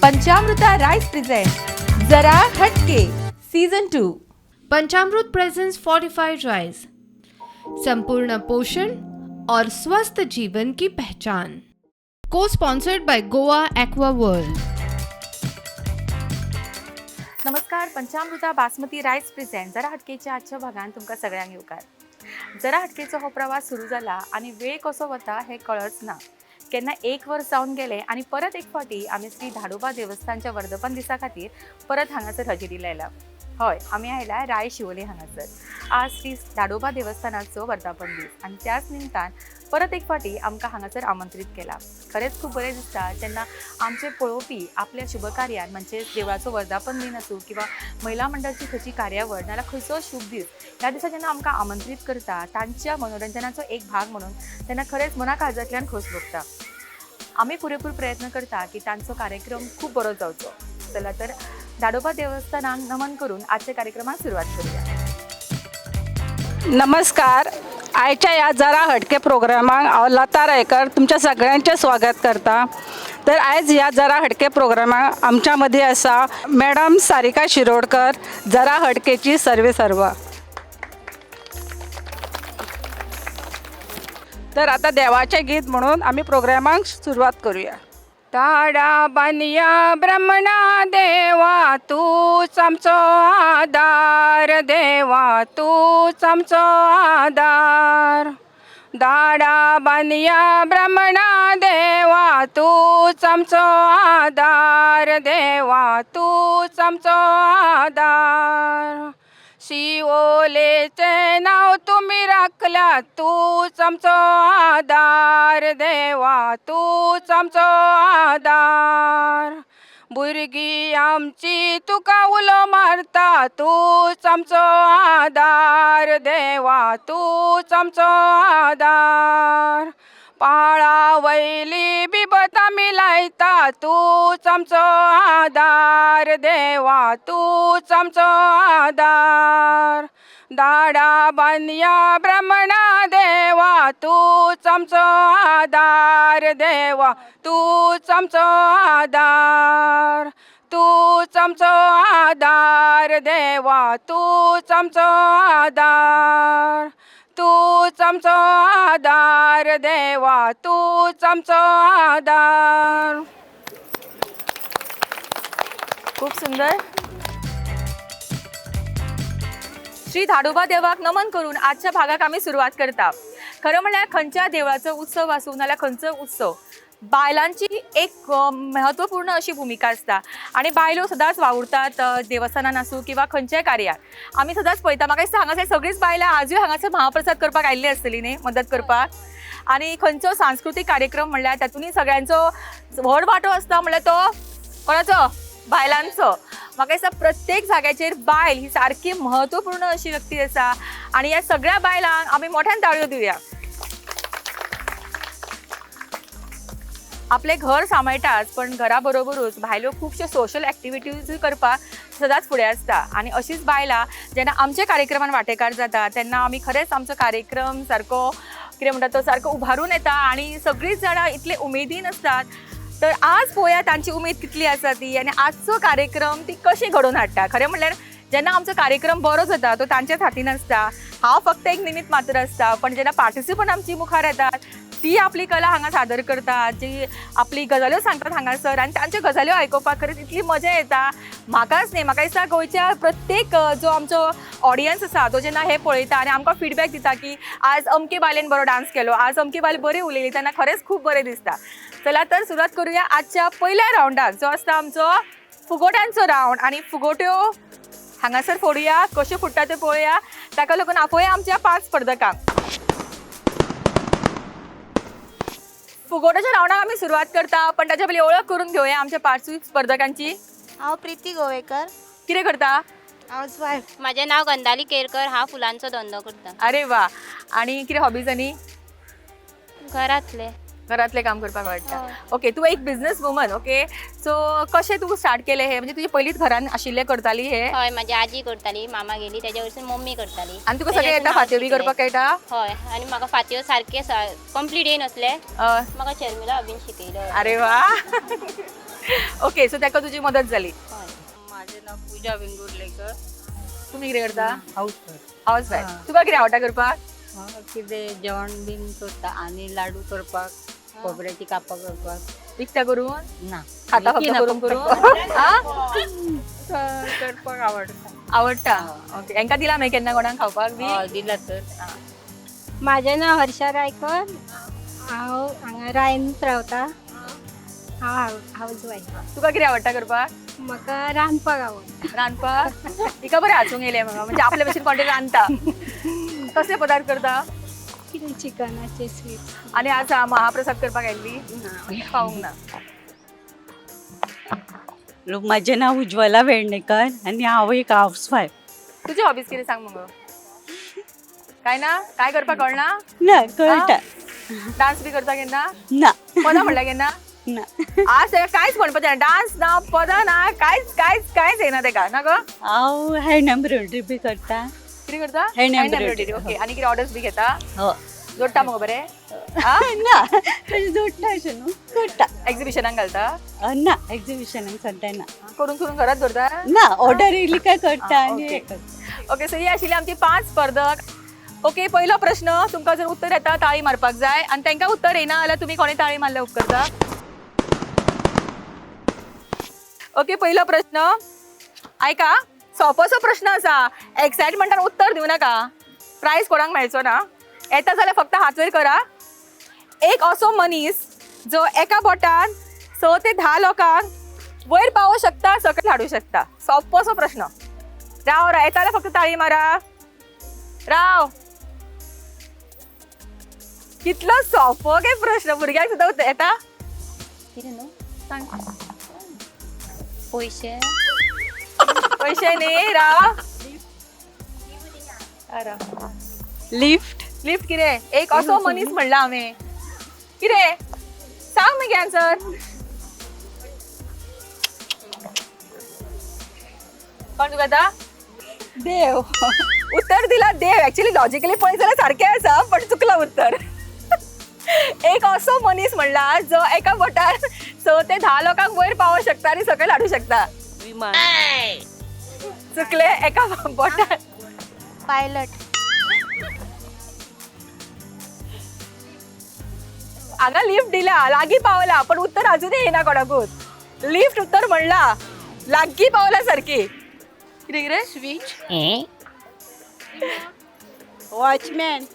पंचामृता rice present जरा हटके season 2। पंचामृत presence fortified rice, संपूर्ण पोषण और स्वस्थ जीवन की पहचान। को sponsored by Goa aqua world. नमस्कार, पंचामृता बासमती राइस प्रेजेंट जरा हटकेच्या आजच्या भागात तुमका सगळ्यांक येवकार। जरा हटकेचो हो प्रवास सुरू झाला आणि वेळ कसो वता हे कळच ना। केन्ना एक वर्स जावन गेले आणि परत एक फावटी आम्ही श्री धाडोबा देवस्थानच्या वर्धपन दिसा खातीर परत हांगासर हजेरी लायला। हय, आम्ही आयला राय शिवोले हांगासर। आज श्री धाडोबा देवस्थानाचो वर्धापन दीस आणि त्याच निमतान परत एक फावटी आमकां हांगासर आमंत्रित केला। खरेंच खूप बरें दिसता जेन्ना आमचे पळोवपी आपल्या शुभ कार्यान म्हणजे देवळाचो वर्धापन दिन आसूं किंवा महिला मंडळाची खंयची कार्यावळ नाल्यार खंयचो शुभ दीस ह्या दिसा जेन्ना आमकां आमंत्रित करता तांच्या मनोरंजनाचो एक भाग म्हणून तेन्ना खरेंच मना काळजांतल्यान खोस भोगता। आम्ही पुरेपूर प्रयत्न करता की तांचो कार्यक्रम खूप बरो जावचो। चला तर धाडोबा देवस्थानाक नमन करून आजच्या कार्यक्रमाक सुरुवात करूया। नमस्कार, आयच्या या जरा हटके प्रोग्रामाक हांव लता रायकर तुमच्या सगळ्यांचे स्वागत करता। तर आयज ह्या जरा हटके प्रोग्रामाक आमच्या मदीं आसा मॅडम सारिका शिरोडकर, जरा हटकेची सर्वेसर्वा। तर आता देवाचे गीत म्हणून आम्ही प्रोग्रामाक सुरुवात करूया। ताडा बानिया ब्रह्मणा देवा तूच आमचो आधार, देवा तूच आमचो आधार। दाडा बानिया ब्रह्मणा देवा तूच आमचो आधार, देवा तूच आमचो आधार। शिवोलेचे नाव तुम्ही राखल्या तूच आमचो आधार, देवा तूच आमचो आधार। भुरगीं आमची तुका उलो मारता तूच आमचो आधार, देवा तूच आमचो आधार। पाळा वयली बिबत आमी लायता तूच आमचो आधार, देवा तूच आमचो आधार। दाडा बानिया ब्रह्मणा देवा तूच आमचो आधार, देवा तूच आमचो आधार। तूच आमचो आधार, देवा तूच आमचो आधार। तूच आमचो आधार, देवा तूच आमचो आधार। खूप सुंदर। श्री धाडोबा देवाक नमन करून आजच्या भागाक आम्ही सुरुवात करता। खरं म्हणल्यार खंयच्या देवळाचो उत्सव आसूं नाल्यार खंयचो उत्सव बायलांची एक महत्वपूर्ण अशी भूमिका असता आणि बायलो सदांच वावुरतात देवस्थानान आसूं किंवा खंयच्याय कार्याक। आमी सदांच पळयता, म्हाका दिसता हांगासर सगळीच बायलां आजूय हांगासर महाप्रसाद करपाक आयिल्ली आसतली न्ही, मदत करपाक। आणि खंयचो सांस्कृतीक कार्यक्रम म्हणल्यार तातूंतय सगळ्यांचो व्हड वांटो आसता म्हणल्यार तो कोणाचो? बायलांचो। म्हाका दिसता प्रत्येक जाग्याचेर बायल ही सारकी महत्वपूर्ण अशी व्यक्ती आसा आणि ह्या सगळ्या बायलांक आमी मोठ्यान ताळयो दिवया। आपले घर सांबाळटात पण घरा बरोबरूच भायल्यो खुबश्यो सोशल एक्टिविटीज करपाक सदांच फुडें आसता आणि अशीच बायलां जेन्ना आमच्या कार्यक्रमान वांटेकार जाता तेन्ना आमी खरेंच आमचो कार्यक्रम सारको कितें म्हणटा तो सारको उभारून येता आणि सगळीच जाणां इतले उमेदीन असतात। तर आज पळोवया तांची उमेद कितली आसा ती आणि आजचो कार्यक्रम ती कशी घडोवन हाडटा। खरें म्हणल्यार जेन्ना आमचो कार्यक्रम बरो जाता तो तांच्याच हातीन आसता, हांव फक्त एक निमित्त मात्र आसता, पण जेन्ना पार्टिसिपंट आमची मुखार येतात ती आपली कला हांगा सादर करतात, जी आपली गजाल्यो सांगतात हांगासर आणि तांच्यो गजाल्यो आयकुपाक खरेंच इतली मजा येता। म्हाकाच न्ही, म्हाका दिसता गोंयच्या प्रत्येक जो आमचो ऑडियन्स आसा तो जेन्ना हे पळयता आणि आमकां फीडबॅक दिता की आज अमके बायलेन बरो डान्स केलो, आज अमकी बायल बरी उलयली, तेन्ना खरेंच खूप बरें दिसता। चला तर सुरवात करूया आजच्या पहिल्या राउंडाक, जो आसता आमचो फुगोट्यांचो राउंड। आणि फुगोट्यो हांगासर फोडुया, कश्यो फुट्टा त्यो पळोवया। ताका लागून आपल्या आमच्या 5 स्पर्धकांक फुगोट्याच्या राउंडाक आमी सुरुवात करता, पण ताच्या पयलीं ओळख करून घेवया आमच्या 5 स्पर्धकांची। हांव प्रीती गोवेकर, कितें करता? हाऊसवाईफ। माझे नाव गंधाली केरकर, हांव फुलांचो धंदो करता। अरे वा। आणि कितें हॉबीज आनी? घरातले काम करपाक आवडटा। ओके, तू एक बिझनेस वुमन। ओके, सो कशें तू स्टार्ट केले हे? म्हणजे तुझे पयलींच घरान आशिल्ले करताली हे? हय, माझी आजी करताली, मामा गेली त्याच्या वयरसून मम्मी करताली। आणि तुका सगळे येता? फात्यो बी करपाक येता? हय, आणि म्हाका फात्यो सारखे कंप्लीट येय नसले, म्हाका शर्मिला अभीन शिकयलो। अरे वा। ओके सो ताका तुजी मदत जाली. माझे नाव पूजा वेंगुर्लेकर. तुम्ही कितें करता? House house wife. तुका कितें आवडटा करपाक? कितें जेवण बीन करता आणि लाडू करपाक, खोबऱ्याची कापां करपाक. विकता करून ना खाता फक्त विकी ना, करून फक्त करून आ? करपाक आवडता. आवडटा. ओके हांकां दिला मागीर केन्ना कोणाक खावपाक बी? दिला तर. माझे नाव हर्षा रायकर. हांव हांगा रायनूत रावता. हांव हाऊस वायफ. तुका कितें आवडटा करपाक? म्हाका रांदपाक आवडटा. रांदपाक तिका बरें हांसूंक येयलें म्हाका म्हणजे आपल्या भशेन कोण तरी रांदता. कसले पदार्थ करता? कितें चिकनाचे स्वीट. आणि आज महाप्रसाद करपाक आयिल्ली खावंक ना. माझे नाव उज्ज्वला वेर्णेकर आणि हांव एक हाऊसवायफ. तुझे हॉबीज कितें सांग मगो? काय ना काय करपाक कळना? ना कळटा. डान्स बी करता केन्ना? ना पदां म्हणल्या केन्ना? ना आज ताका कांयच म्हणपाचें ना. डान्स ना पदां ना कांयच कांयच कांयच येना ताका ना गो? हांव हँड एम्ब्रॉयडरी बी करता. कितें करता? Hand Hand embroidery. embroidery. Okay आनी कितें ऑर्डर्स बी घेता? हो जोडटा मगो बरें? आ? ना तशें जोडटा अशें न्हू करता. एक्झिबिशनाक घालता? ना एक्झिबिशनाक सद्या ना. करून करून घरात दवरता? ना ऑर्डर येयली काय करता आ, आनी ओके. हें करता. ओके सो ही आशिल्ली आमची 5 स्पर्धक. ओके पहिलो प्रश्न तुमकां जर उत्तर येता ताळी मारपाक जाय आनी तांकां उत्तर येना जाल्यार तुमी कोणी ताळी मारल्यार उपकारता. ओके पहिलो प्रश्न ऐका सोंपोसो प्रश्न आसा. एक्सायटमेंटान उत्तर दिवं नाका. प्रायज कोणाक मेळचो ना. येता जाल्यार फक्त हात वयर करा. एक असो मनीस जो एका बोटान 6 ते 10 लोकांक वयर पावोवंक शकता सकयल हाडूंक शकता. सोंपोसो प्रश्न. राव येता जाल्यार फक्त ताळी मारा. राव कितलो सोंपो गे प्रश्न. भुरग्यांक सुद्दां उत्तर येता? कितें न्हू सांग. पयशे पैसे न्ही. राव लिफ्ट लिफ्ट कितें? एक असो मनीस म्हणला हांवें. कितें सांग मगे आन्सर. कोण तुका येता? देव. उत्तर दिला देव. ऍक्च्युली लॉजिकली पळयत जाल्यार सारकें आसा पण चुकला उत्तर. एक असो मनीस म्हणला जो एका बोटार 6 ते 10 लोकांक वयर पावोवंक शकता आनी सकयल हाडूंक शकता. चुकले. एका बोटार पायलट. हांगा लिफ्ट दिला लागीं पावला पण उत्तर अजूनही येना कोणाकूच. लिफ्ट उत्तर म्हणला लागीं पावला सारकी. कितें कितें? स्वीच. वॉचमॅन.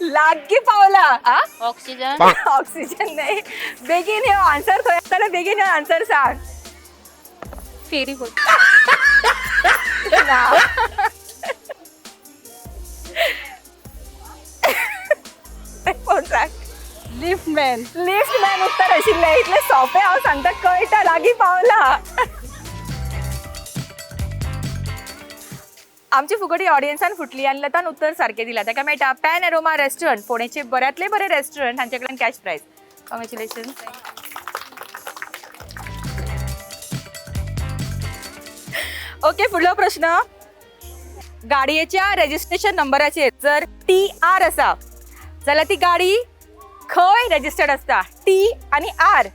लागीं पावला. आ ऑक्सिजन ऑक्सिजन नाही. बेगीन यो आन्सर थंय येताना बेगीन यो आन्सर सांग. Ferry boat. ना. कोण सांग? लिफ्टमॅन. लिफ्ट मॅन उत्तर आशिल्लें. इतलें सोंपें हांव सांगता कळटा लागीं पावला. आमची फुगडी ऑडियन्सान फुटली आनी लतान उत्तर सारकें दिलां. ताका मेळटा पॅन एरोमा रेस्टॉरंट फोंडेचे बऱ्यांतले बरे रेस्टॉरंट हांचे कडल्यान कॅश प्रायज. कॉंग्रॅच्युलेशन. ओके फुडलो प्रश्न. गाडयेच्या रेजिस्ट्रेशन नंबराचेर जर TR आसा जाल्यार ती गाडी खंय रेजिस्टर्ड आसता? T आनी R.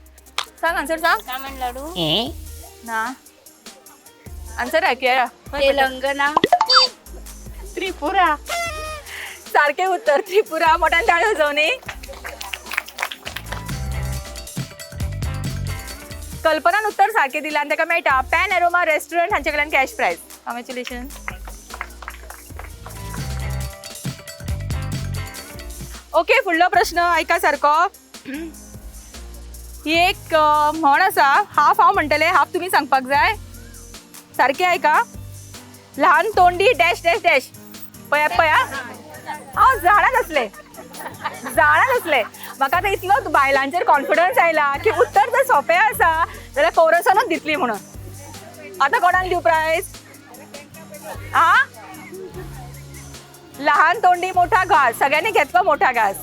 सांग आन्सर सांग. तामण लाडू ना आन्सर ऐकूया. तेलंगणा. त्रिपुरा. सारखे उत्तर त्रिपुरा. मोठ्यान टाळ्यो वाजोवनी. कल्पनान उत्तर सारकें दिलां आनी ताका मेळटा पॅन एरोमा रेस्टॉरंट हांचे कडल्यान कॅश प्रायज. कॉंग्रॅच्युलेशन. ओके फुडलो प्रश्न ऐका सारको. ही एक म्हण आसा. हाफ हांव म्हणटलें हाफ तुमी सांगपाक जाय. सारकें ऐका. लहान तोंडी डॅश डॅश डॅश. पया पया हांव जाणा नसलें म्हाका आतां इतलो बायलांचेर कॉन्फिडन्स आयला की उत्तर जर सोंपें आसा जाल्यार कौरसनूच दितली म्हणून. आतां कोणाक दिवं प्रायज? आ लहान तोंडी मोठा घास. सगळ्यांनी घेतलो मोठा घास.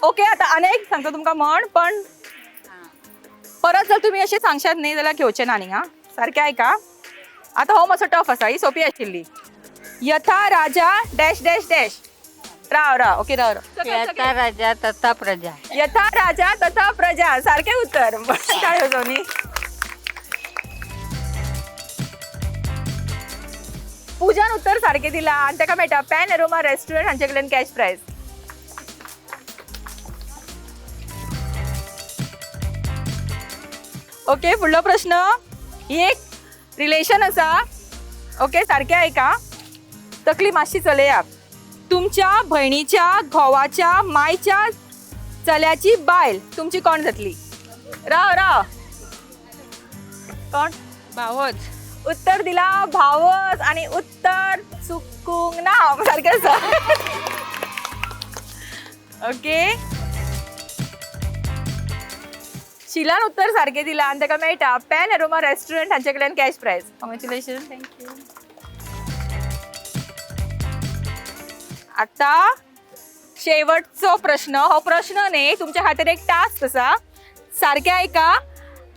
ओके आता अनेक सांगतो तुमकां म्हण पण परत जर तुम्ही अशें सांगशात न्ही जाल्यार घेवचें ना न्ही. हा सारकें ऐका. आता हो मातसो टफ आसा. ही सोपी आशिल्ली. यथा राजा डॅश डॅश डॅश. राव ओके राव यथा राजा तथा प्रजा. यथा राजा तथा प्रजा सारखे उत्तर काय हो सोनी पूजन उत्तर सारखे दिला आणि ताका मेळटा पॅन एरोमा रेस्टॉरंट हांचे कडल्यान कॅश प्राइज. ओके फुडलो प्रश्न ही एक रिलेशन आसा. ओके सारखे ऐका तकली मातशी चलया. तुमच्या भयणीच्या घोवाच्या मायच्या चल्याची बायल तुमची कोण जातली. राव कोण भावच. उत्तर दिला भावच आणि उत्तर चुकूंक ना सारखें आसा. ओके शिलान उत्तर सारखें दिला आणि ताका मेळटा पॅन एरोमा रेस्टॉरंट हांचे कडल्यान कॅश प्राइज. कॉंग्रॅच्युलेशन. थँक्यू. आता शेवटचो प्रश्न. हो प्रश्न न्ही तुमच्या खातीर एक टास्क आसा. सारकें ऐका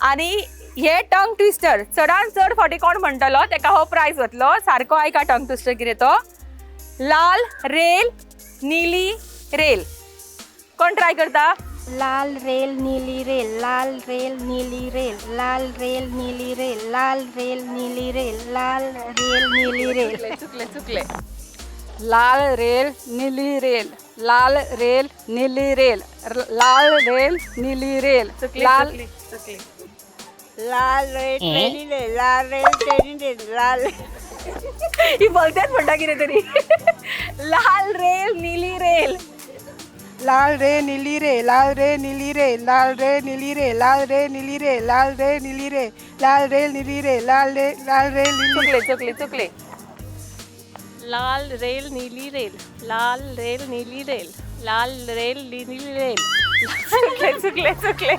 आणि हे टंग ट्विस्टर चडान चड फावटी कोण म्हणटलो ताका हो प्राइज वतलो. सारको ऐका टंग ट्विस्टर कितें तो. लाल रेल नीली रेल. कोण ट्राय करता. लाल रेल नीली रेल लाल रेल नीली रेल लाल रेल नीली रेल लाल रेल नीली रेल लाल रेल नीली रेल. चुकले लाल रेल नीली रेल लाल रेल नीली रेल लाल रेल नीली रेल लाल लाल रेल नीली रेल लाल रेल नीली रेल लाल. ही बोलतेच म्हणटा कितें तरी. लाल रेल नीली रेल लाल रे नीली रे लाल रे नीली रे लाल रे नीली रे लाल रे नीली रे लाल रे नीली रे लाल रे नीली रे लाल रे नीली. चुकले लाल रेल नीली रेल लाल रेल नीली रेल लाल रेल नीली रेल. चुकले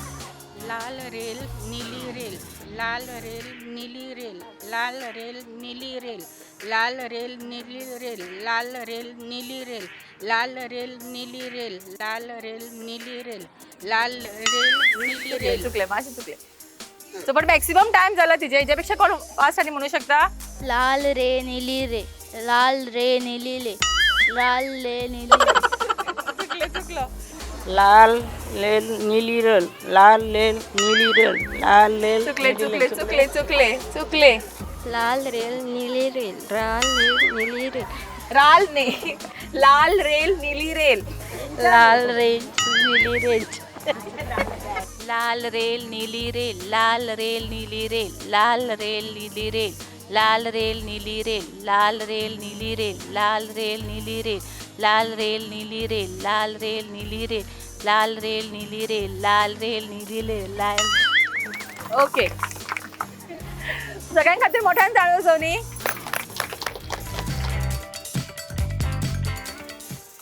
लाल रेल नीली रेल लाल रेल नीली रेल लाल रेल नीली रेल लाल रेल नीली रेल लाल रेल नीली रेल लाल रेल नीली रेल लाल रेल नीली रेल लाल रेल नीली रेल. चुकले माझे चुकले. सो पण मॅक्सिमम टाइम झाला तिचे. याच्यापेक्षा कोण फास्ट आणि म्हणू शकता. लाल रे नीली रे लाल रे नीली रे लाल रे नीली रे. चुकलं. लाल रेल नीली रेल लाल रेल नीली रेल लाल रेल चुकले. लाल रेल नीली रेल लाल रेल नीली रेल लाल नाही लाल रेल नीली रेल. लाल रेल नीली रेल लाल रेल नीली रेल लाल रेल नीली रेल लाल रेल नीली रेल लाल रेल नीली रेल लाल रेल नीली रेल लाल रेल नीली रेल लाल रेल नीली रेल लाल रेल नीली रेल लाल रेल नीली रेल लाल रेल नीली रेल लाल. ओके सगळ्यां खातीर मोठ्यान जाणो सोनी.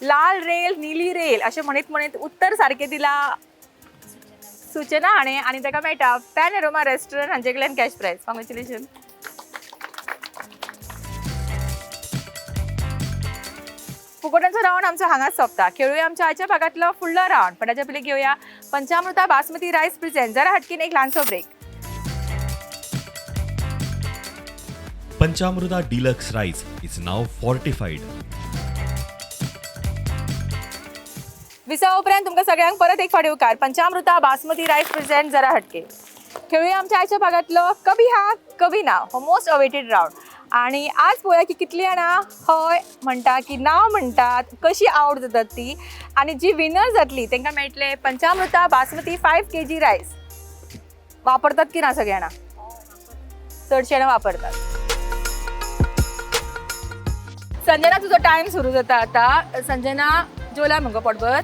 लाल रेल नीली रेल असे म्हणत उत्तर सारखे दिला सूचना आणि ताका मेळटा पॅन एरोमा रेस्टॉरंट हांचे कडल्यान कॅश प्राइज. कॉंग्रॅच्युलेशन. फुकटांचो राऊंड आमचो हांगाच सोंपता. खेळूया आमच्या आजच्या भागातलो फुडलो राऊंड. पण ताच्या पयलीं घेवया पंचामृता बासमती रायस प्रेझेंट. जरा हटकीन एक ल्हानसो break. Panchamruta Deluxe Rice is now fortified. विसा उपरांत तुमकां सगळ्यांक परत एक फावटी उपकार. पंचामृता बासमती रायस प्रेझेंट जरा हटके. खेळूया आमच्या आजच्या भागातलो कभी हा कभी ना हो मोस्ट अवेटेड राऊंड. आणि आज पळोवया की कितली जाणां हय म्हणटा की नाव म्हणटात कशी आवड जातात ती. आणि जी विनर जातली तांकां मेळटले पंचामृता बासमती 5 kg रायस. वापरतात की ना सगळीं जाणां. चडशे जाणां वापरतात. संजना तुझो टाइम सुरू जाता आता. संजना जेवला मगो पोटभर.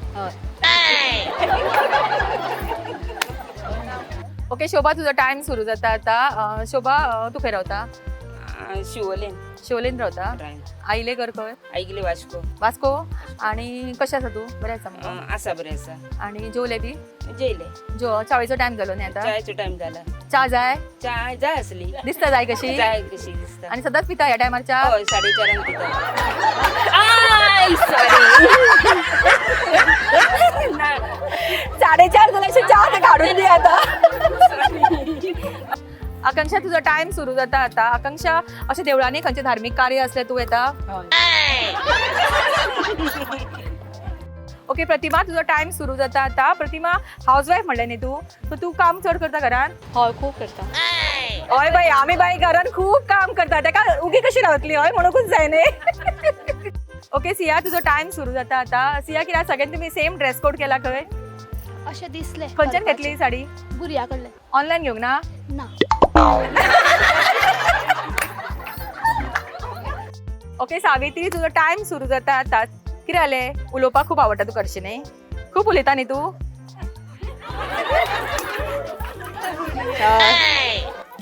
ओके शोभा तुझो टाइम सुरू जाता आता. शोभा तू खंय रावता. शिवोलेन रावता. आईले घर खंय. ऐकले वास्को वास्को. आणि कशें आसा तू. बरें आसा मगो. आसा बरें आसा. आणि जेवले बी. जेयले चावेचो टाइम जालो न्ही आता. चायचो टायम जाला. चा जाय. चाय जाय आसली. दिसता जाय कशी. जाय कशी दिसता. आणि सदांच पिता ह्या टायमार च्या. हय 4:30 पिता. साडेचार जाल्यार च्या ते काढून दी आता. आकांक्षा तुझा टाइम सुरू जाता आता. आकांक्षा अशा देवळांनी खंयचे धार्मिक कार्य असले तू येता. ओके प्रतिमा तुझो टाइम सुरू जाता आता. प्रतिमा हाऊसवाईफ म्हणले न्ही तू, सो तू काम चड करता घरान? हय खूप करता. हय बाई आम्ही बाई घरान खूप काम करता, ताका उगी कशी रावतली हय म्हणूनच जाय न्ही. ओके सिया तुझो टाइम सुरू जाता आता. सिया कित्याक सगळ्यांनी तुम्ही सेम ड्रेस कोड केला खंय? अशें दिसलें. खंयच्यान घेतली ही साडी? भुरग्या कडल्यान. ऑनलाईन घेवंक ना? ना. ओके सावित्री तुझो टाइम सुरू जाता आता. कितें जालें? उलोवपाक खूप आवडटा तू करशी न्ही? खूप उलयता न्ही तू?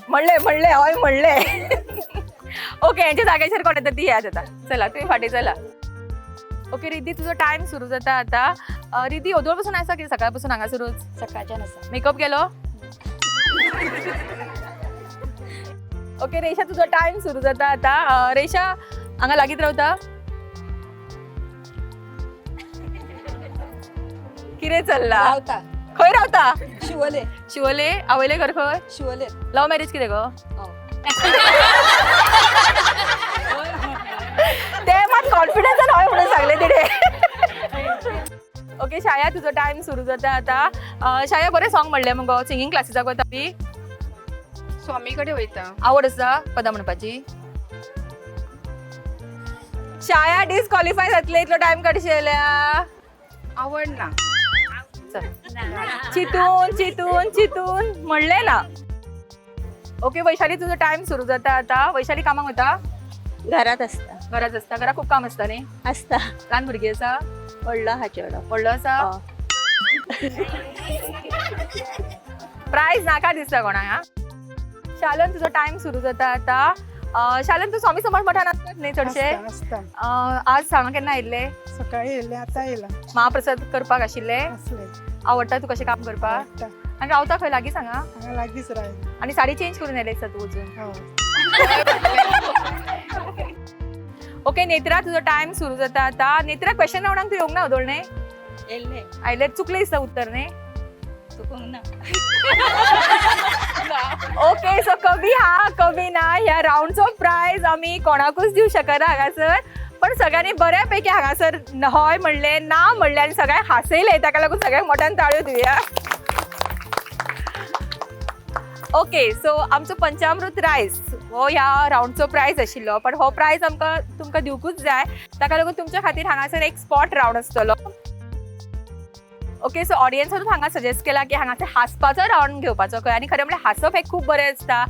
म्हणले हय म्हणले. ओके यांच्या जाग्याचेर कोण येता ती याद येता. चला तुम्ही फाटी चला. ओके रिद्धी तुझो टाइम सुरू जाता आता. रिद्धी ओदोळ पासून आसा की सकाळपासून हांगासरूच? सकाळच्यान आसा. मेकअप केलो? ओके रेशा तुझो टाइम सुरू जाता आता. रेशा हांगा लागीत रावता? कितें चल्ला? खंय रावता? शिवले शिवोले. आवयले घर खंय? शिवले लव्ह मॅरेज कितें गो? ते मात कॉन्फिडन्सान हय म्हणून सांगले तिणे. ओके शाया तुझो टाइम सुरू जाता आता. शाया बरें सॉंग म्हणलें मगो. सिंगींग क्लासीसाक वता बी? स्वामी कडेन वयता. आवड आसा पदां म्हणपाची? शाया डिस्क्वॉलिफाय जातले इतलो टाइम काडशिल्ल्या. आवड ना. चितून म्हणले ना. ओके वैशाली तुझो टाइम सुरू जाता आता. वैशाली कामाक वता? घरात असता. घरात असता. घरा खूप काम असता न्ही? असता. लहान भुरगीं आसा? व्हडलो आहा चेडो. व्हडलो आसा? प्राइज नाका दिसता कोणाक हा? शालन तुझो टाइम सुरू जाता आता. शालन तू स्वामी समर्थ मठान आसतात न्ही चडशे? आसता. आज सांगा केन्ना आयिल्ले? सकाळी येयले आतां येयला. महाप्रसाद करपाक आशिल्ले? असले. आवडटा तू कशें काम करपाक? आवडटा. आनी रावता खंय लागीं सांगा? हांगा लागींच रावला. आनी साडी चेंज करून येयले दिसता तू अजून? हय. ओके नेत्रा तुझो टाइम सुरू जाता आता. नेत्रा क्वेश्चन रावंडाक तू येवंक ना उदोळणे? येल्ले. आयले चुकले दिसता उत्तर न्ही? चुकूंक ना. ओके सो कवी ना ह्या राऊंडचो प्राइज आम्ही कोणाकूच दिवं शकना हांगासर. पण सगळ्यांनी बऱ्यापैकी हांगासर हय म्हणले ना म्हणले आनी सगळ्यांक हांसयले. ताका लागून सगळ्यांक मोठ्यान ताळयो दिवया. ओके सो आमचो पंचामृत रायस हो ह्या राऊंडचो प्राइज आशिल्लो. पण हो प्राइज आमकां तुमकां दिवकूच जाय. ताका लागून तुमच्या खातीर हांगासर एक स्पॉट राऊंड आसतलो. ओके सो ऑडियन्सानूच हांगा सजेस्ट केला की हांगासर हांसपाचो राऊंड घेवपाचो खंय. आनी खरें म्हणल्यार हांसप हें खूब बरें आसता.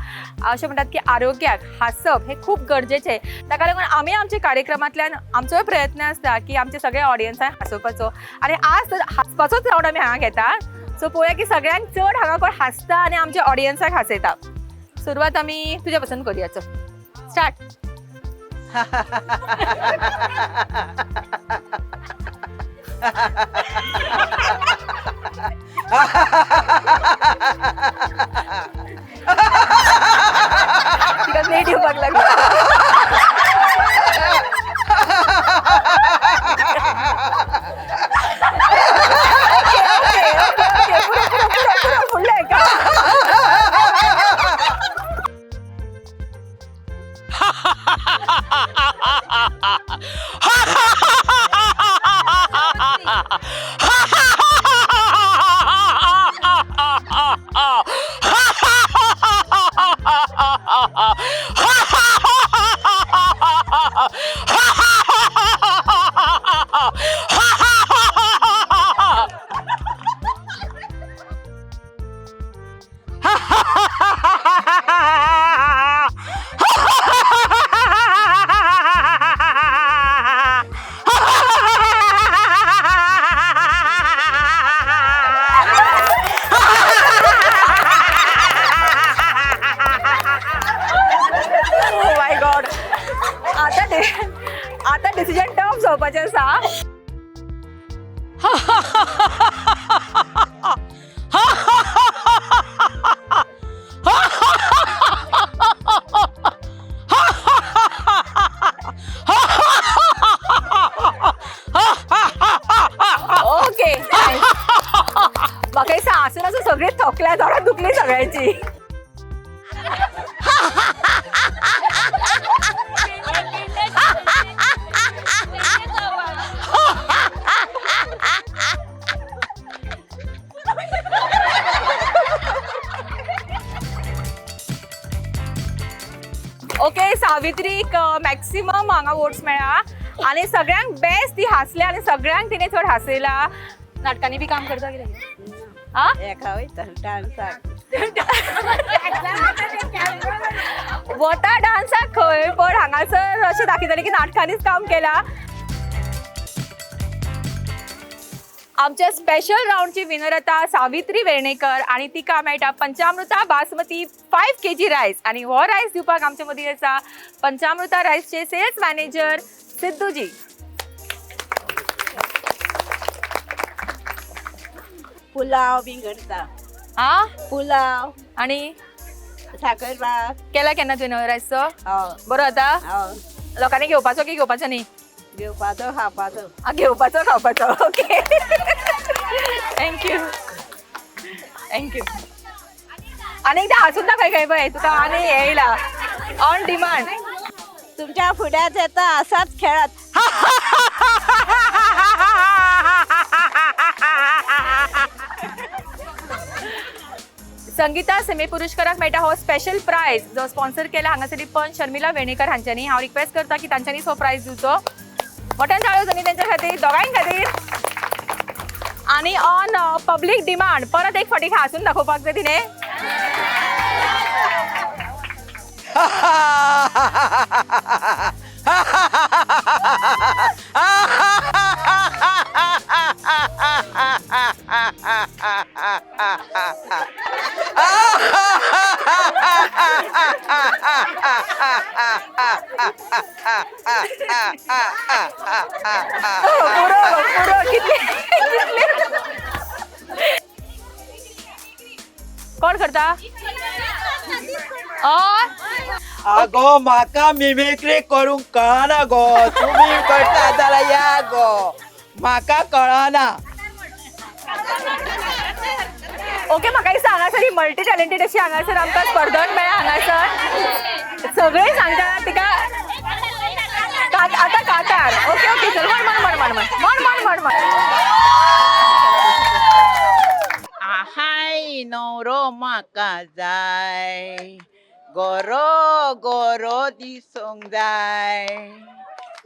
अशें म्हणटात की आरोग्याक हांसप हें खूब गरजेचें. ताका लागून आमी आमच्या कार्यक्रमांतल्यान आमचोय प्रयत्न आसता की आमच्या सगळ्या ऑडियन्सांक हांसोवपाचो. आनी आज तर हांसपाचोच राऊंड आमी हांगा घेता. सो पळोवया की सगळ्यांक चड हांगा कोण हांसता आनी आमच्या ऑडियन्साक हांसयता. सुरवात आमी तुज्या पासून करुया. चल स्टार्ट. तिका नीट येवपाक लागला. फुडलें का? आता डिसिजन टफ जावपाचें आसा. ओके म्हाका दिसता हांसून हांसून सगळीं थकल्या तोंडां दुखली सगळ्यांची. ओके सावित्रीक मॅक्सिमम हांगा वोट्स मेळ्ळा आनी सगळ्यांक बेस्ट ती हांसल्या आनी सगळ्यांक तिने चड हांसयला. नाटकांनी बी काम करता कितें आ वता डान्साक खंय पण हांगासर अशें दाखयतलें की नाटकांनीच काम केलां. आमच्या स्पेशल राऊंडची विनर आता सावित्री वेर्णेकर आणि तिका मेळटा पंचामृता बासमती 5 kg रायस आणि हो रायस दिवपाक आमच्या मदीं आसा पंचामृता रायसचे सेल्स मॅनेजर सिद्धूजी. पुलाव बी करता. हा पुलाव आणि साकरभात. केला केन्ना तुवें रायसचो हय बरो आता हय लोकांनी घेवपाचो की घेवपाचो न्ही. घेवपाचो खावपाचो. घेवपाचो खावपाचो. Okay thank you thank you. आनी एकदां हांसून दाखय खंय पळय तुका आनी हे येयला ऑन डिमांड. तुमच्या फुड्यात येता असाच खेळत. संगीता सेमी पुरस्काराक मेळटा हो स्पेशल प्रायज जो स्पॉन्सर केला हांगासरली पंच शर्मिला वेर्णेकर हांच्यांनी. हांव रिक्वेस्ट करता की तांच्यांनीच हो प्रायज दिवचो. मोठ्यान ताळयो जाणी तेंच्या खातीर दोगांय खातीर. आणि ऑन पब्लीक डिमांड परत एक फावटी हांसून दाखोवपाक जाय तिने. कोण करता अगो म्हाका मिमिक्री करूंक कळना गो. तुम्ही करता जाल्यार या गो. म्हाका कळना. ओके म्हाका दिसता हांगासर ही मल्टी टॅलेंटेड अशी हांगासर आमकां स्पर्धक मेळ्ळा. हांगासर सगळे सांगता तिका आता काटार. ओके ओके चल म्हण म्हण म्हण म्हण म्हण म्हण म्हण म्हण. हाय नवरो म्हाका जाय. गोरो गोरो दिसूंक जाय.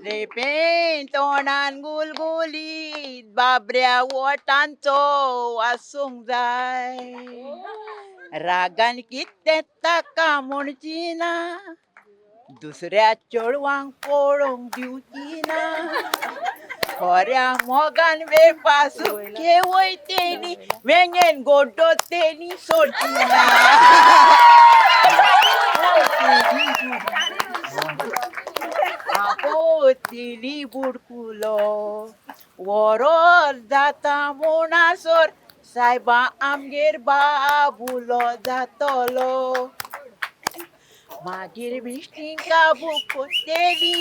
लेपें तोंडान गुलगुलीत बाबऱ्या ओठांचो वासूंक जाय. रागान कितें ताका म्हणची ना. दुसऱ्या चेडवांक पळोवंक दिवची ना. खऱ्या मोगान वेपासून वयतेली वेंगेन गोड्डो तेनी सोडची ना. आपोतिली बुडकुलो वरोल जाता मोणासोर सायबा आमगेर बाबुलो जातलो. मागीर बिश्टीं काबू कोत्तेली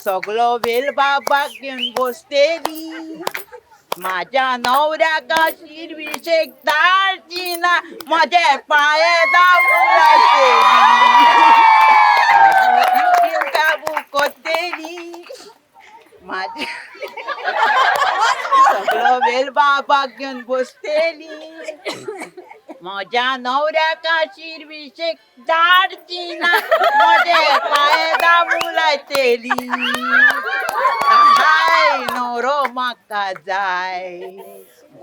सगलो वेल बाबाक घेवन बसतेली. माझ्या नवऱ्याक शिरविशेक धाडची ना. म्हजे पांये दाबून काबू कोत्तेली. माझ्या सगलो वेल बाबाक घेवन बसतेली. म्हज्या नवऱ्याक शिरविशेक धाडची ना. म्हजे पांये दाबून लायतेली. हाय नवरो म्हाका जाय.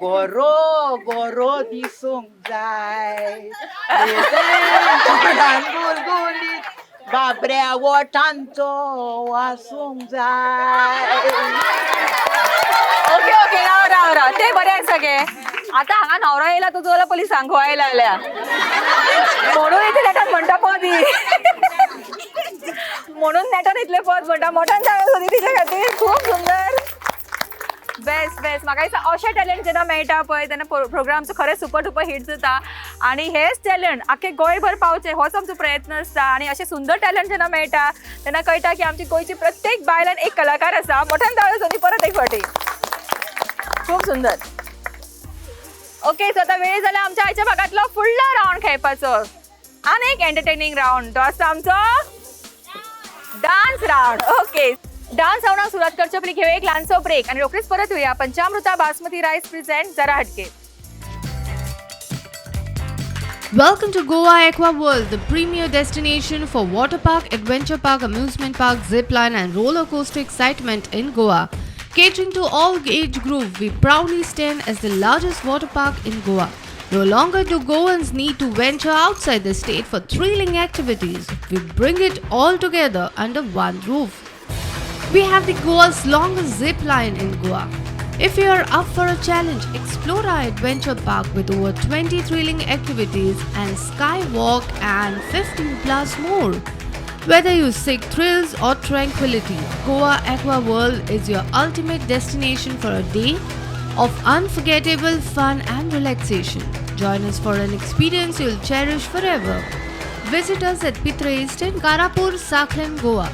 गोरो गोरो दिसूंक जाय. गुलगुलीत बाबऱ्या ओठांचो वासूंक जाय. ओके ओके राव राव राव ते बरे आहेत सगळे. आता हांगा नवरा येयला तुजो जाल्यार पयलीं सांगो आयल्या म्हणून इथे नेटान म्हणटा पद म्हणून नेटान इतले पद म्हणटा. मोठ्यान जायो सोदी तिच्या खातीर. खूप सुंदर बेस्ट बेस्ट. म्हाका दिसता अशें टॅलंट जेन्ना मेळटा पळय तेन्ना प्रोग्रामचो खरेंच सुपर डुपर हिट जाता. आनी हेच टॅलंट आख्खे गोंयभर पावचे होच आमचो प्रयत्न आसता. आनी अशें सुंदर टॅलंट जेन्ना मेळटा तेन्ना कळटा की आमची गोंयची प्रत्येक बायलान एक कलाकार आसा. मोठ्यान जायो सोदी परत एक फावटी. खूप सुंदर. ओके सो आता वेळ जाला आमच्या आयच्या भागातलो फुडलो राऊंड खेळपाचो. आनी एक एंटरटेनिंग राऊंड तो आसता आमचो डान्स राऊंड. ओके डान्स राऊंडाक सुरुवात करचे पयलीं घेवया एक ल्हानसो ब्रेक आनी रोखडीच परत येऊया. पंचामृता बासमती रायस प्रेझेंट जरा हटके. Welcome to Goa Aqua World, the premier destination for water park, adventure park, amusement park, zipline and roller coaster excitement in Goa. Catering to all age group, we proudly stand as the largest water park in Goa. No longer do Goans need to venture outside the state for thrilling activities. We bring it all together under one roof. We have the Goa's longest zip line in Goa. If you are up for a challenge, explore our adventure park with over 20 thrilling activities and skywalk and 15 plus more. Whether you seek thrills or tranquility, Goa Aqua World is your ultimate destination for a day of unforgettable fun and relaxation. Join us for an experience you'll cherish forever. Visit us at Pitra East in Karapur, Saklan, Goa.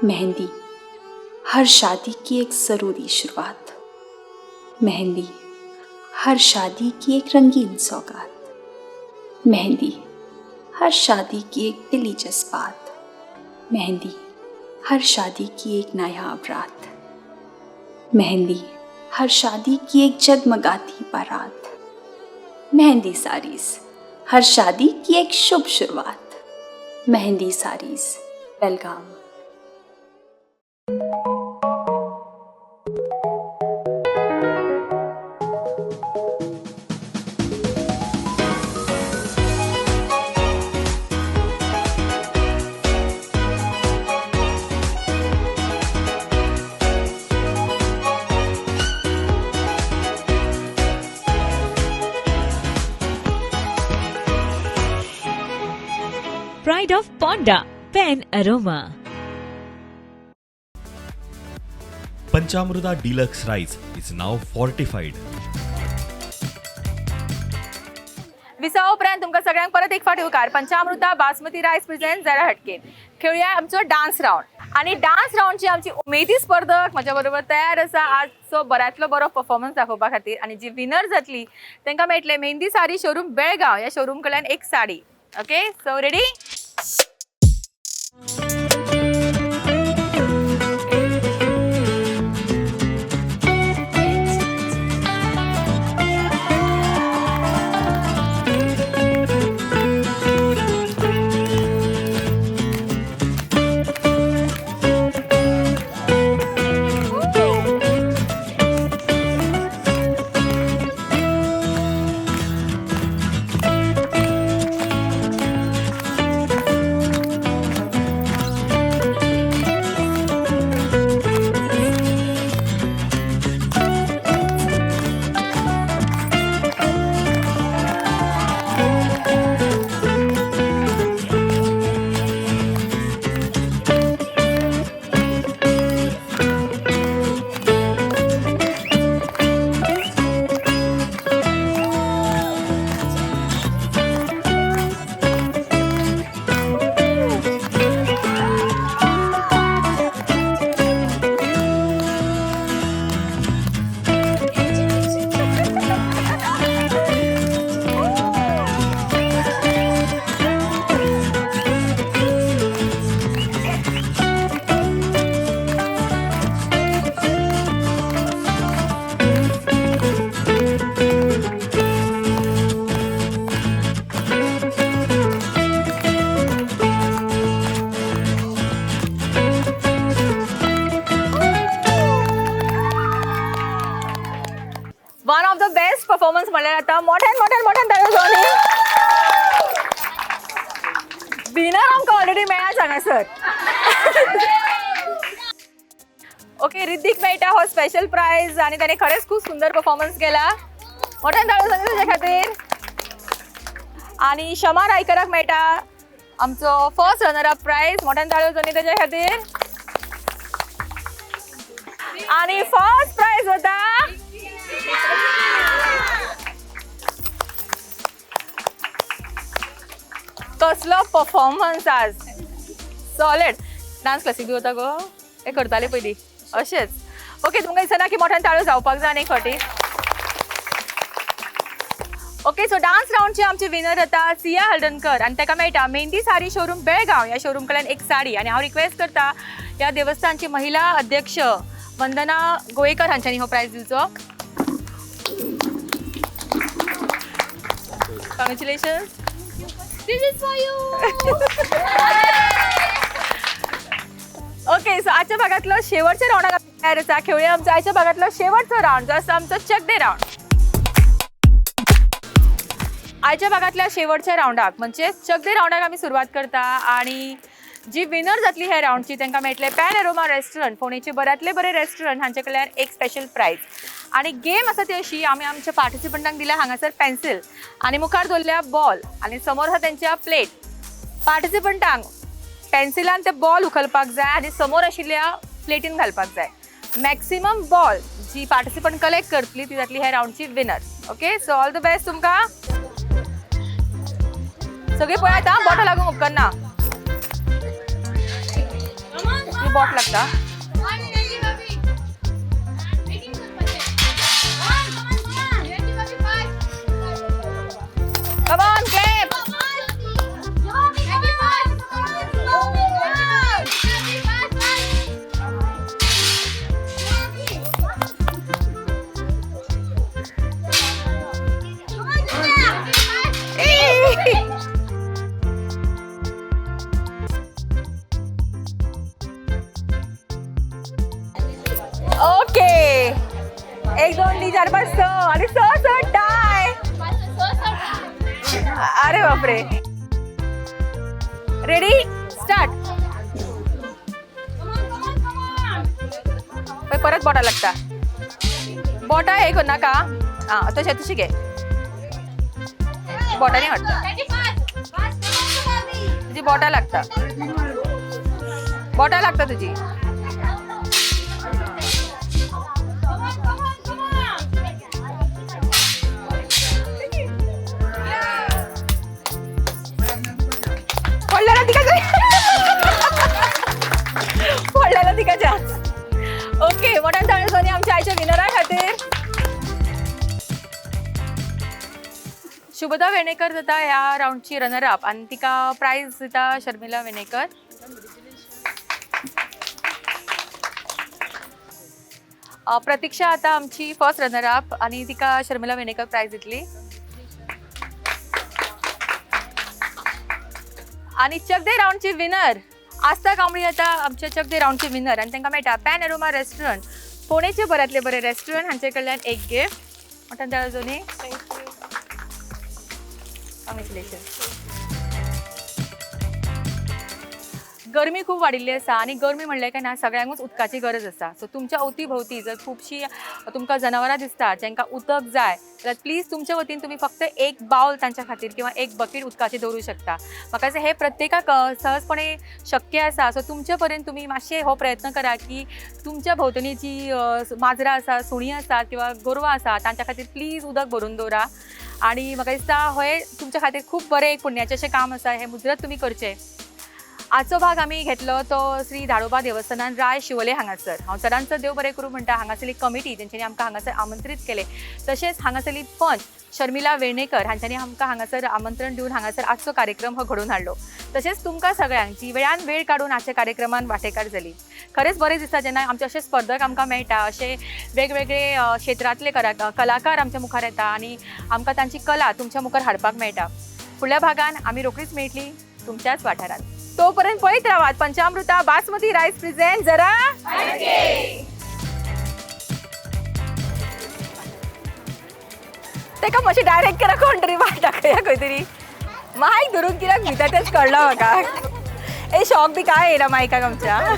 Mehndi, हर शादी की एक ज़रूरी शुरुआत। मेहंदी, हर शादी की एक रंगीन सौगात। मेहंदी, हर शादी की एक दिली जज्बात। मेहंदी, हर शादी की एक नायाब रात। मेहंदी, हर शादी की एक जगमगाती बारात। मेहंदी साड़ीज़, हर शादी की एक शुभ शुरुआत। मेहंदी साड़ीज़, बेलगाम। Pride of Ponda, Pen Aroma. Panchamruta Deluxe Rice is now fortified. विसावा उपरांत तुमकां सगळ्यांक परत एक फावटी उकार पंचामृता बासमती रायस प्रेझेंट जरा हटके खेळुया आमचो डान्स राउंड आणि डान्स राउंडची आमची उमेदी स्पर्धक माझ्या बरोबर तयार आसा आजचो बऱ्यांतलो बरो परफॉर्मन्स दाखोवपा खातीर आणि जी विनर जातली तांकां मेळटले मेहंदी साडी शोरूम बेळगांव या शोरूम कडल्यान एक sari. Okay, so ready? One of the best performance म्हणल्यार आता मोठ्यान ताळ्यो जावनी. विनर आमकां ऑलरेडी मेळ्ळा हांगासर. ओके, रिद्दीक मेळटा हो स्पेशल प्राइज आणि ताणें खरेंच खूब सुंदर परफॉर्मन्स केला. मोठ्यान ताळ्यो जावनी ताचे खातीर. आणि शमा रायकराक मेळटा आमचो फर्स्ट रनर अप प्राइज. मोठ्यान ताळ्यो जावनी ताचे खातीर. आणि फर्स्ट प्राइज होता कसलो परफॉर्मन्स आज. सॉलिड. डान्स क्लासीक बी वता गो? हे करताले पयलीं अशेंच. ओके, तुमकां दिसना की मोठ्यान ताळ्यो जावपाक जाय आनी एक फावटी? ओके, सो डान्स राउंडचे आमचे विनर आता सिया हळदणकर आणि ताका मेळटा मेहंदी साडी शोरूम बेळगांव या शोरूम कडल्यान एक साडी. आणि हांव रिक्वेस्ट करता या देवस्थानची महिला अध्यक्ष वंदना गोयेकर हांच्यांनी हो प्रायज दिवचो. Congratulations. This is for you. Okay, so आजच्या भागातलो शेवटच्या राऊंडाक तयार आसा. खेळूया आमच्या आजच्या भागातलो शेवटचो राऊंड जो आसा आमचो चक दे राऊंड. आजच्या भागातल्या शेवटच्या राऊंडाक म्हणजे चक दे राऊंडाक आमी सुरवात करता आणि जी विनर जातली ह्या राऊंडची तांकां मेळटले पॅन एरोमा रेस्टॉरंट, फोंडेचे बऱ्यांतले बरे रेस्टॉरंट हांचे कडल्यान एक स्पेशल प्रायज. आणि गेम आसा ती अशी, आमी आमच्या पार्टिसिपंटांक दिल्या हांगासर पेन्सिल आणि मुखार दवरल्या बॉल आणि समोर आसा तेंच्या प्लेट. पार्टिसिपंटांक पेन्सिलान ते बॉल उखलपाक जाय आणि समोर आशिल्ल्या प्लेटीन घालपाक जाय. मॅक्सिमम बॉल जी पार्टिसिपंट कलेक्ट करतली ती जातली ह्या राऊंडची winner. Okay, so all the best तुमकां. सगळे पळयात हां, बॉटल लागूंक उपकारना. बॉट लागता. Come on, clap. ओके, 1 2 3 4 5 6 आणि 6 टाय. अरे बापरे. Ready, start. परत बॉटा लागता. बॉटा हे करू नका. हां, तशी घे. बॉटाने वाटतं तुझी बॉटा लागता. बॉटा लागता तुझी. पडलेला तिकाच्या. ओके, मोठ्या ताळ्यांनी आमच्या आईच्या विनरा खातीर. शुभदा वेणेकर जाता ह्या राऊंडची रनर अप आणि तिका प्राइज दिता शर्मिला वेणेकर. प्रतीक्षा आता आमची फर्स्ट रनर अप आणि तिका शर्मिला वेणेकर प्राइज दितली. आणि चक दे राऊंडची विनर आस्था कांबळी आता आमच्या चक दे राऊंडची विनर आणि तांकां मेळटा पॅन एरोमा रेस्टॉरंट, पुणेचे बऱ्यांतले बरे रेस्टॉरंट हांचे कडल्यान एक गिफ्ट. मोठ्यान ताळ्यांनी कॉंग्रॅच्युलेशन. गरमी खूप वाडिल्ली आसा आणि गरमी म्हणलें काय ना सगळ्यांकूच उदकाची गरज आसा. सो तुमच्या अवती भोवती जर खुबशीं तुमकां जनावरां दिसतात जांकां उदक जाय जाल्यार प्लीज तुमच्या वतीन तुमी फक्त एक बाउल तांच्या खातीर किंवा एक बकेट उदकाची दवरूं शकता. म्हाका दिसता हे प्रत्येकाक सहजपणे शक्य आसा. सो तुमचे पर्यंत तुमी मातशे हो प्रयत्न करा की तुमच्या भोंवतणी जी माजरां आसा, सुणीं आसात किंवा गोरवां आसात तांच्या खातीर प्लीज उदक भरून दवरा. आणि म्हाका दिसता हे तुमच्या खातीर खूब बरें एक पुण्याचें अशें काम आसा, हें मुजरत तुमी करचें. आजचो भाग आमी घेतलो तो श्री धाडोबा देवस्थानान राय शिवोले हांगासर. हांव सरांचो देव बरें करूं म्हणटा. हांगासरली कमिटी तेंच्यांनी आमकां हांगासर आमंत्रीत केले. तशेंच हांगासरली पंच शर्मिला वेणेकर हांच्यांनी आमकां हांगासर आमंत्रण दिवन हांगासर आजचो कार्यक्रम हो घडोवन हाडलो. तशेंच तुमकां सगळ्यांक जी वेळान वेळ काडून आजच्या कार्यक्रमान वांटेकार जाली. खरेंच बरें दिसता जेन्ना आमचे अशे स्पर्धक आमकां मेळटा, अशे वेगवेगळे क्षेत्रांतले कलाकार आमच्या मुखार येता आणि आमकां तांची कला तुमच्या मुखार हाडपाक मेळटा. फुडल्या भागान आमी रोखडीच मेळटली तुमच्याच वाठारांत. तोपर्यंत पळयत रावात पंचामृता बासमती रायस प्रेझेंट जरा तेका मातशें डायरेक्ट करा कोण तरी वाट दाखया खंय तरी. मायक धरून कित्याक भिता तेच कळना म्हाका. शॉक बी काय येना मायकाक आमच्या.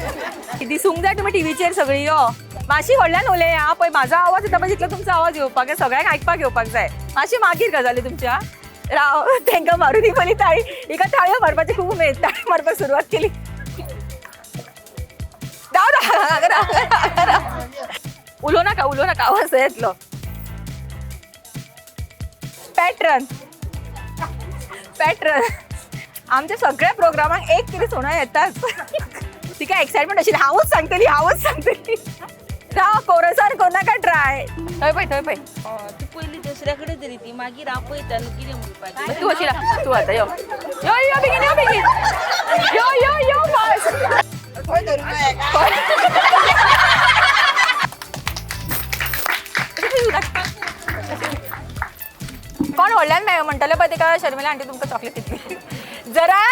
दिसूंक जाय तुमी टीव्हीचेर सगळी. यो मातशी व्हडल्यान उलया पळय. म्हाजो आवाज येता पळय तितलो तुमचो आवाज येवपाक जाय, सगळ्यांक आयकपाक येवपाक जाय. मातशी मागीर गजाली तुमच्या. राव तांकां मारून दी पयली ताळी. एका ताळयो मारपाची खूब उमेद. ताळी मारपाक सुरवात केली. उलो नाका आवाज येतलो. पॅटर्न आमच्या सगळ्या प्रोग्रामाक एक तरी सोना येताच. तिका एक्साइटमेंट अशी. हांवूच सांगतली. राव कोरसान कोणाका ट्राय. थंय पळय तू पयली दुसऱ्या कडेन तरी ती मागीर हांव पळयता न्हू कितें म्हणपाचें. तू अशी राव. तू आता यो बेगीन. यो फास्ट. सगळ्यांना म्हणटले पळय तेका शर्मिला आंटी तुमकां चॉकलेट दितली जरा